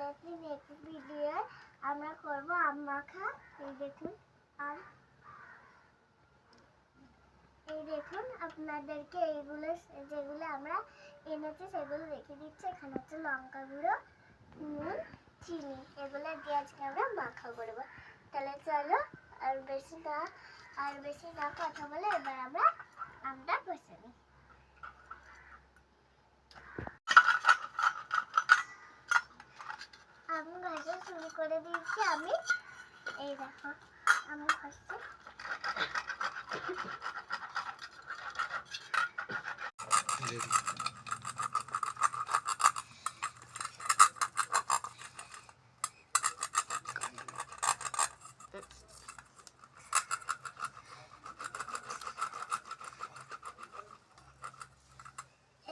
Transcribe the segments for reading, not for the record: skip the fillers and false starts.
পরবর্তী next video আমরা করব আম মাখা। এই দেখুন আম, এই দেখুন আপনাদেরকে এইগুলো যেগুলো আমরা এনেছি সেগুলো রেখে দিচ্ছি। এখানে হচ্ছে লঙ্কা গুঁড়ো, নুন, চিনি, এগুলো দিয়ে আজকে আমরা মাখা করবো। তাহলে চলো আর বেশি না কথা বলে এবার আমরা আমটা কষে নিই। আম ঘষা শুরু করে দিয়েছি আমি। এই দেখো আম ঘষছি।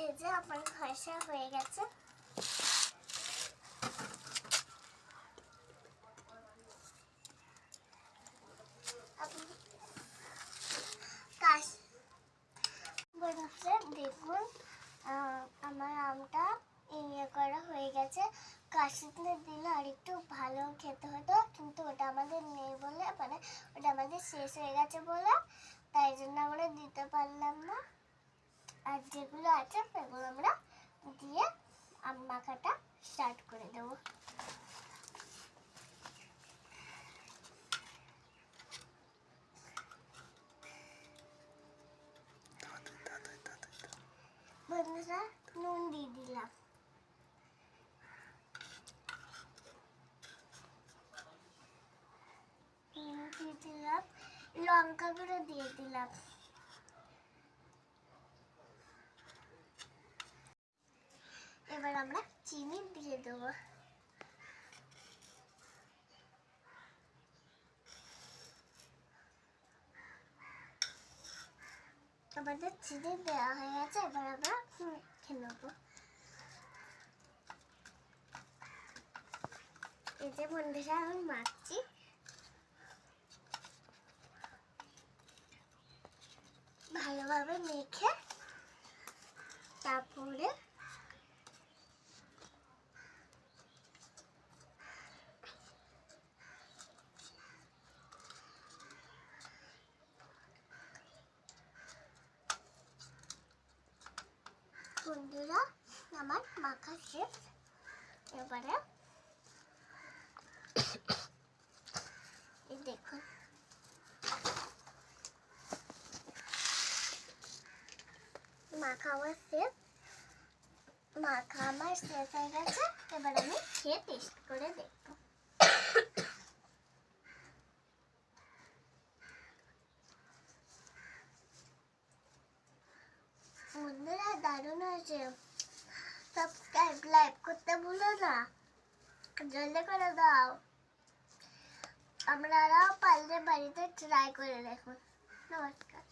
এই যে আমার ঘষা হয়ে গেছে। দেখুন আমার আমটা ইয়ে করা হয়ে গেছে। কাশিতে দিলে আর একটু ভালো খেতে হতো, কিন্তু ওটা আমাদের নেই বলে, মানে ওটা আমাদের শেষ হয়ে গেছে বলে তাই জন্য আমরা দিতে পারলাম না। আর যেগুলো আছে সেগুলো আমরা দিয়ে আম মাখাটা স্টার্ট করে দেবো। বন্ধুরা নুন দিয়ে দিলাম, লঙ্কা গুঁড়ো দিয়ে দিলাম, এবার আমরা চিনি দিয়ে দেবো। আমাদের চিনি দেওয়া হয়ে গেছে, এবার আমরা খেয়ে নেবো। এই যে বন্ধুরা আমি মাখছি, ভালোভাবে মেখে তারপরে বন্ধুরা আমার মাখা শেষ। এবারে এই দেখুন মাখা আমার শেষ হয়ে গেছে। এবার আমি খেয়ে টেস্ট করে দেখবো। বন্ধুরা দারুণ হয়েছে। সাবস্ক্রাইব লাইক করতে ভুলো না, জলদি করে দাও। আপনারাও পারলে বাড়িতে ট্রাই করে দেখুন। নমস্কার।